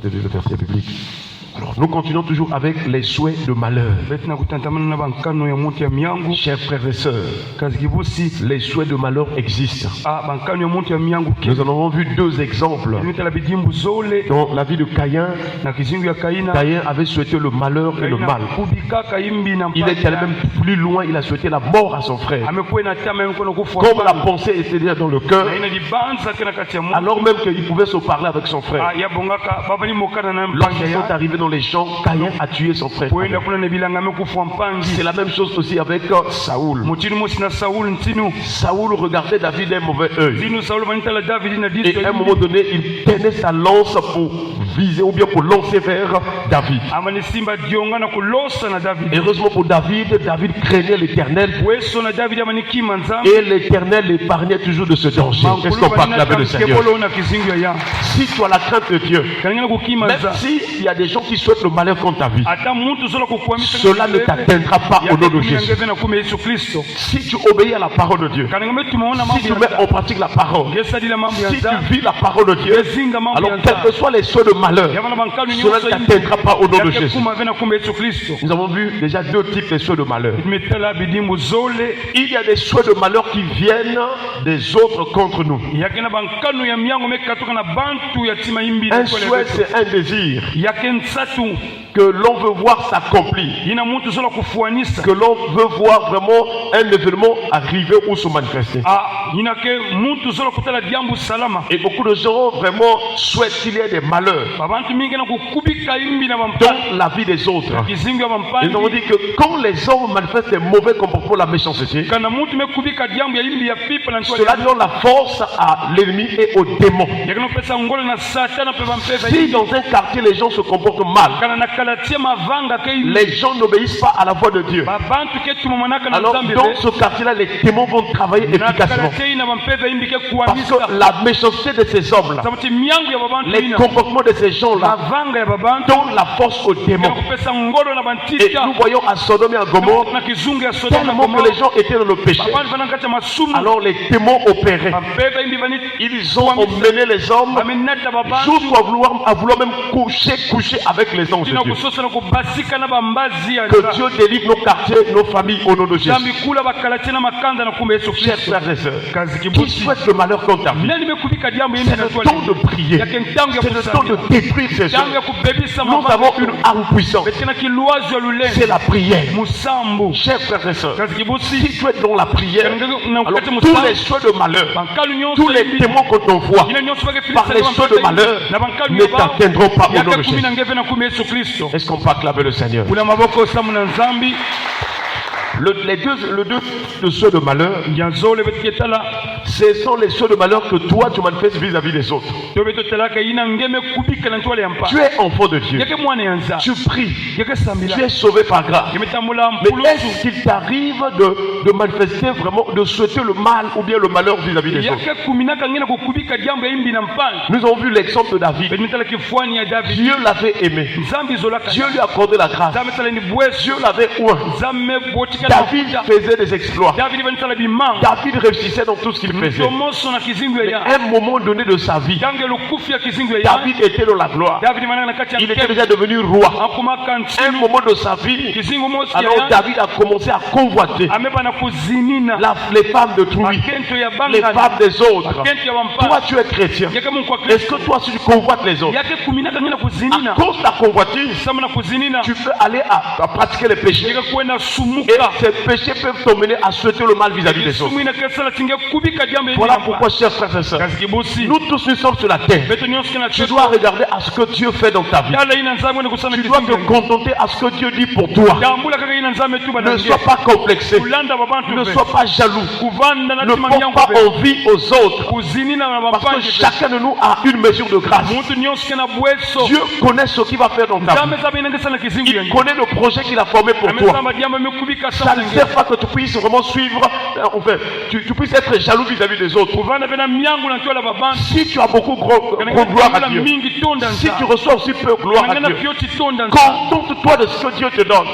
Le verset biblique. Alors, nous continuons toujours avec les souhaits de malheur. Chers frères et sœurs, les souhaits de malheur existent. Nous en avons vu deux exemples. Dans la vie de Caïn, Caïn avait souhaité le malheur et le mal. Il est allé même plus loin, il a souhaité la mort à son frère. Comme la pensée était déjà dans le cœur, alors même qu'il pouvait se parler avec son frère. Lorsqu'ils sont arrivés dans les champs, Caïn a tué son frère. C'est la même chose aussi avec Saoul. Saoul regardait David d'un mauvais œil. Et à un moment donné, il tenait sa lance pour viser ou bien pour lancer vers David. Heureusement pour David, David craignait l'Éternel. Et l'Éternel l'épargnait toujours de ce danger. Qu'est-ce qu'on parle avec le Seigneur? Si tu as la crainte de Dieu, même s'il y a des gens qui souhaitent le malheur contre ta vie, cela ne t'atteindra pas au nom de Jésus. Si tu obéis à la parole de Dieu, si tu mets en pratique la parole, si tu vis la parole de Dieu, alors quels que soient les souhaits de malheur, cela ne t'atteindra pas au nom de Jésus. Nous avons vu déjà deux types de souhaits de malheur. Il y a des souhaits de malheur qui viennent des autres contre nous. Un souhait, c'est un désir que l'on veut voir s'accomplir, que l'on veut voir vraiment un événement arriver ou se manifester. Et beaucoup de gens vraiment souhaitent qu'il y ait des malheurs dans la vie des autres. Ils ont dit que quand les hommes manifestent des mauvais comportements, la méchanceté, cela donne la force à l'ennemi et aux démons. Si dans un quartier les gens se comportent mal, les gens n'obéissent pas à la voix de Dieu, alors dans ce quartier-là, les démons vont travailler efficacement. Parce que la méchanceté de ces hommes-là, les comportements de ces gens-là donnent la force aux démons. Et nous voyons à Sodome et à Gomorrhe, tellement que les gens étaient dans le péché, alors les démons opéraient. Ils ont emmené les hommes jusqu'à vouloir même coucher avec les anges de Dieu. Que Dieu délivre nos quartiers, nos familles au nom de Jésus. Chers frères et sœurs, qui souhaitent le malheur contre ta vie, c'est le temps de prier, c'est le temps de détruire ces gens. Nous avons une arme puissante, c'est la prière. Chers frères et sœurs, si tu es dans la prière, alors tous les souhaits de malheur, tous les témoins qu'on t'envoie par les souhaits de malheur ne t'atteindront pas au nom de Jésus. Est-ce qu'on peut acclamer le Seigneur? Les deux souhaits de malheur, ce sont les souhaits de malheur que toi tu manifestes vis-à-vis des autres. Tu es enfant de Dieu, tu pries, tu es sauvé par grâce. Mais est-ce qu'il t'arrive de manifester vraiment, de souhaiter le mal ou bien le malheur vis-à-vis des autres? Nous avons vu l'exemple de David. Dieu l'avait aimé, Dieu lui a accordé la grâce, Dieu l'avait oint. David faisait des exploits, David réussissait dans tout ce qu'il faisait. Mais à un moment donné de sa vie, David était dans la gloire, il était déjà devenu roi. À un moment de sa vie, alors David a commencé à convoiter les femmes de Trouille, les femmes des autres. Toi tu es chrétien, est-ce que toi si tu convoites les autres, à cause de la convoitise, tu peux aller à pratiquer les péchés, et ces péchés peuvent t'emmener à souhaiter le mal vis-à-vis des autres. Voilà pourquoi, chers frères et sœurs, nous tous nous sommes sur la terre. Tu dois regarder à ce que Dieu fait dans ta vie. Tu dois te contenter à ce que Dieu dit pour toi. Ne sois pas complexé, ne sois pas jaloux, ne porte pas envie aux autres, parce que chacun de nous a une mesure de grâce. Dieu connaît ce qu'il va faire dans ta vie, il connaît le projet qu'il a formé pour toi. Ça ne sert pas que tu puisses vraiment suivre, enfin, tu puisses être jaloux vis-à-vis des autres. Si tu as beaucoup gloire à Dieu, si tu reçois aussi peu gloire à Dieu, contente-toi de ce que Dieu te donne.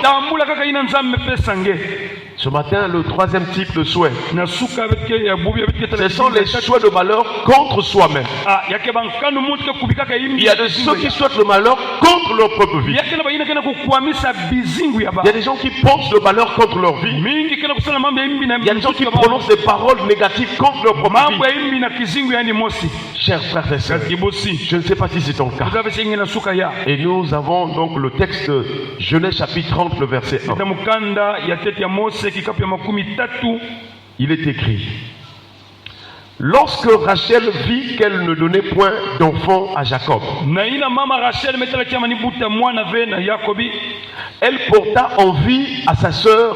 Ce matin, le troisième type de souhait, na suka betke ya bubi betke ce sont les souhaits de malheur contre soi-même. ah yake bankano muntu kubika Il y a de ceux qui souhaitent le malheur contre leur propre vie. yake na bayina kana kukwamisa bizingu ya ba Il y a des gens qui pensent le malheur contre leur vie. mingi kana kusana mambo ya imbi na Il y a des gens qui prononcent des paroles négatives contre leur propre mambo vie. ya imbi na kizingu yani mosi Chers frères et sœurs, kibosi je ne sais pas si c'est ton cas. kuzabe singi na suka ya Et nous avons donc le texte de Genèse chapitre 30, le verset 1. na mukanda ya tete ya Mose kikapu ya makumi tatu. Il est écrit: lorsque Rachel vit qu'elle ne donnait point d'enfant à Jacob, na ina mama Rachel metala kia mani buta mwana ve na Yakobi elle porta envie à sa sœur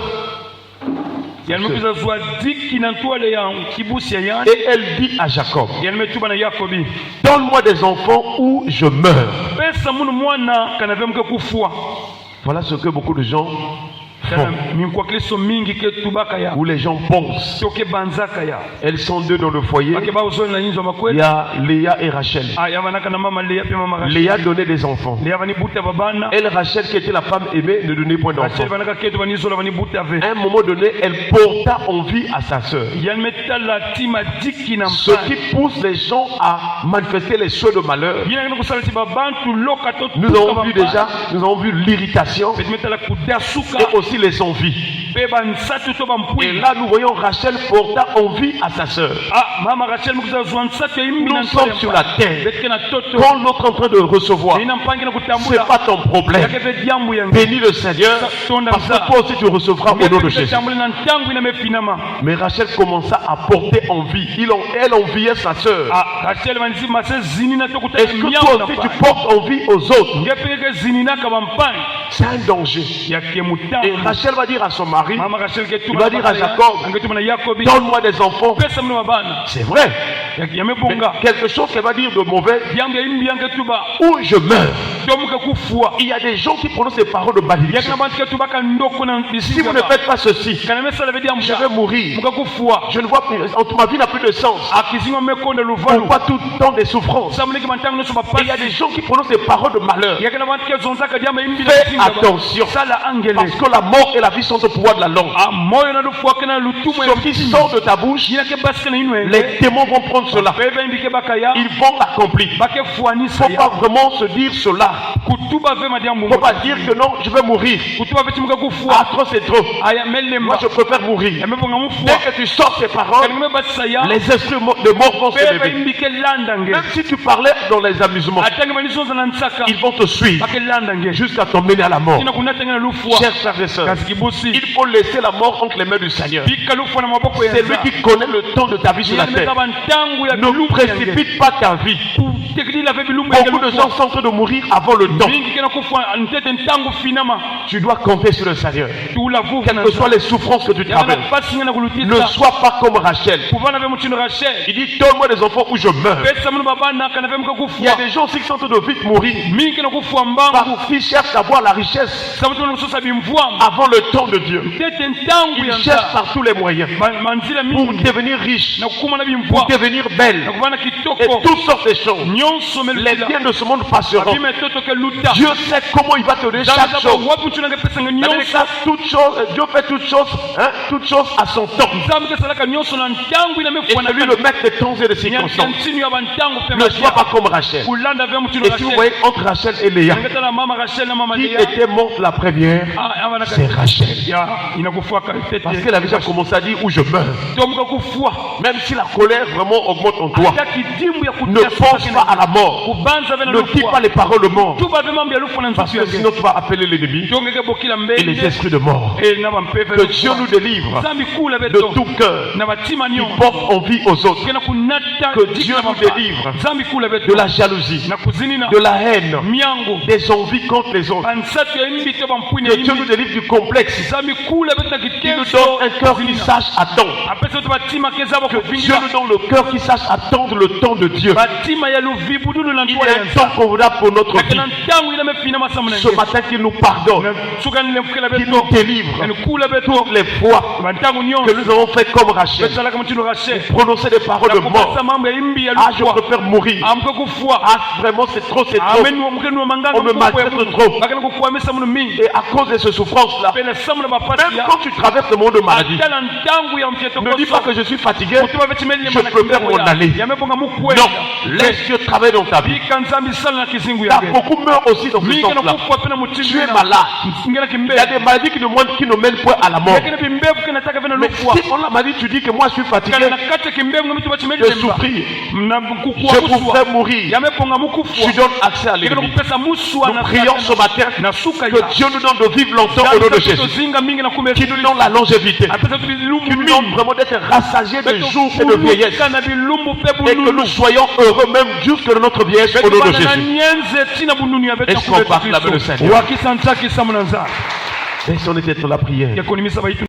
yalmekuza zwa diki na ntwale ya kibusi ya yani et elle dit à Jacob: yalmetuba na Yakobi donne-moi des enfants ou je meurs. pesa munu mwana kana ve mke kufua Voilà ce que beaucoup de gens kana font, minkwa Kristo mingi ke tubaka ya où les gens pensent. toke banzaka ya Elles sont deux dans le foyer. bake ba uzoni na yinzo Il makweli y a Léa et Rachel. ah yavanaka na mama Lea pe mama Rachel Léa donnait des enfants. Lea vani buta babana Elle, Rachel, qui était la femme aimée, ne donnait point d'enfants. Rachel vanaka ketu vani zola vani buta ve À un moment donné, elle porta envie à sa sœur. yalmetala tima diki na Ce mpani qui pousse les gens à manifester les souhaits de malheur. yina kana kusala ti babantu loka to Nous avons vu déjà, nous avons vu l'irritation metala kudasuka et aussi les envies. pe bansatu to Et bampwi là, nous voyons Rachel porta envie à sa sœur. ah mama Rachel mkuza zwa nsatu imbi na Nous sommes sur la terre. betke na toto Quand l'autre est en train de recevoir, ina mpangi na ce kutambula n'est pas ton problème. yake ve diambu yangu Bénis le Seigneur, parce que toi aussi tu recevras au nom de Jésus. tambula na ntangu ina mefinama Mais Rachel commença à porter envie. Elle enviait sa sœur. ah Rachel vanisi mase zini na to kuta Est-ce que toi aussi tu portes envie aux autres? ngepeke zini na kabampangi C'est un danger. yake Et mutangu Rachel va dire à son mari, mama Rachel ke il va dire à Jacob, angetuma na Yakobi donne-moi des enfants. pesa mno babana C'est vrai. yake Mais yamebonga quelque chose qu'elle va dire de mauvais, diambu ya imbi yange tuba ou je meurs. tomuka kufua Il y a des gens qui prononcent des paroles de yake malédiction. na bantu ke tubaka ndoko na Si vous ne faites pas ceci, kana mesala ve diambu je vais mourir. muka kufua Je ne vois plus, ma vie n'a plus de sens. akizingo mekonda On luvalu voit tout le temps des souffrances. samuleki mantangu noso Et il y a bapasi des gens qui prononcent des paroles de malheur. yake na bantu ke zonzaka diambu imbi Fais attention. sala angele Parce que la mort et la vie sont au pouvoir de la langue. ah moyo na lufuaka na lutumu ya Ce qui sort de ta bouche, yake basika na inwe les démons vont prendre cela. bebe imbike bakaya Ils vont l'accomplir. Il bake ne fuanisa faut pas ya vraiment se dire cela. kutuba ve madiambu Il ne faut pas dire que non, je vais mourir. kutuba ve timuka Ah, kufua trop c'est trop. aya melemba Moi, je préfère mourir. yamebonga Dès mufua que tu sors ces paroles, kanime basisa ya les esprits de mort vont se bebe lever. imbike landange Même si tu parlais dans les amusements, atange banisonza na nsaka ils vont te suivre bake landange jusqu'à t'emmener à la mort. ina kunatanga na lufua Chers frères et sœurs, kasi kibusi il faut laisser la mort entre les mains du Seigneur. bika lufua na maboko ya C'est lui qui connaît le temps de ta vie sur la terre. bantangu ya Ne précipite pas ta vie. tekdila ve bilumbu ya Beaucoup de gens sont en train de mourir avant le temps. mingi kena kufa ntete ntangu finama Tu dois compter sur le Seigneur. tula vuvu Quelles que soient les souffrances que tu traverses, pasinga na ne kulutisa sois pas comme Rachel. kuvana ve mutino Rachel Il dit, donne-moi des enfants ou je meurs. pesa mno babana kana ve muka Il y a kufua des gens aussi qui sont en train de vite mourir mingi kena kufua mbangu parce qu'ils cherchent à avoir la richesse sababu tuna kusosa bimvwama avant le temps de Dieu. tete ntangu Ils ya cherchent nta par tous les moyens manzila pour mingi devenir riches, na kukuma na pour bimvwa devenir na belles kuvana et kitoko toutes sortes de choses. nyonso Les melutila biens de ce monde passeront. bime toto ke luta Dieu sait comment il va te donner chaque chose. wapi tunanga pesa nga Dans les nyonso cas, Dieu fait toutes choses à son temps. nzambe kesalaka nyonso na ntangu ina Et mefwana celui le maître des temps et des circonstances. ntinu ya bantangu pe Ne sois pas comme Rachel. kulanda ve mutino Et si vous voyez entre Rachel et Léa, ngetala mama Rachel na mama qui Lea était morte la première, avana c'est Rachel. ya inakufuaka Parce qu'elle avait déjà commencé à dire où je meurs. tomuka kufua Même si la colère vraiment augmente en toi, hata kidimbu ya ne pense pas à la mort. kubanza ve na Ne dis pas les paroles de mort. tuba ve mambo ya lufu na Parce nzusu que yake sinon tu vas appeler l'ennemi tongeke bokila et les mbende esprits de mort. na bampepe Que Dieu nous délivre zambi kula de beto tout cœur na batima qui nyo porte envie aux autres. kena kunata Que Dieu nous délivre zambi kula de beto la jalousie, na kuzinina de la haine, miango des envies contre les autres. bansatu ya imbi to bampwini Que ya Dieu nous imbi délivre du complexe. zambi kula beto na Qu'il nous kitenso donne un cœur qui sache attendre. apesa to batima kezabo Que Dieu kuvingira nous donne le cœur qui sache attendre le temps de Dieu. batima ya luvibudulu na Il y ntwala a ya un temps convenable pour notre vie. na Ce matin, qu'il nous pardonne, qu'il nous délivre toutes les fois que nous avons fait comme Rachel, prononcer des paroles de mort. Ah, je préfère mourir. Ah, vraiment, c'est trop, c'est trop. On me maltraite trop. Et à cause de ces souffrances-là, même quand tu traverses le monde de maladie, ne dis pas que je suis fatigué, je préfère m'en aller. Non, laisse Dieu travailler dans ta vie. Car beaucoup meurent aussi dans ce sens-là. Tu es malade. Il y a des maladies qui ne mènent point à la mort. Mais si on la maladie, tu dis que moi je suis fatigué, je souffrir, je pourrais mourir, tu donnes accès à l'ennemi. Nous prions ce matin que Dieu nous donne de vivre longtemps au nom de Jésus, qui nous donne la longévité, qui nous donne vraiment d'être rassasiés de jours et de vieillesse, et que nous soyons heureux même jusque de notre vieillesse au nom de Jésus. Est-ce qu'on va acclamer le Seigneur? Laissons-nous être la prière.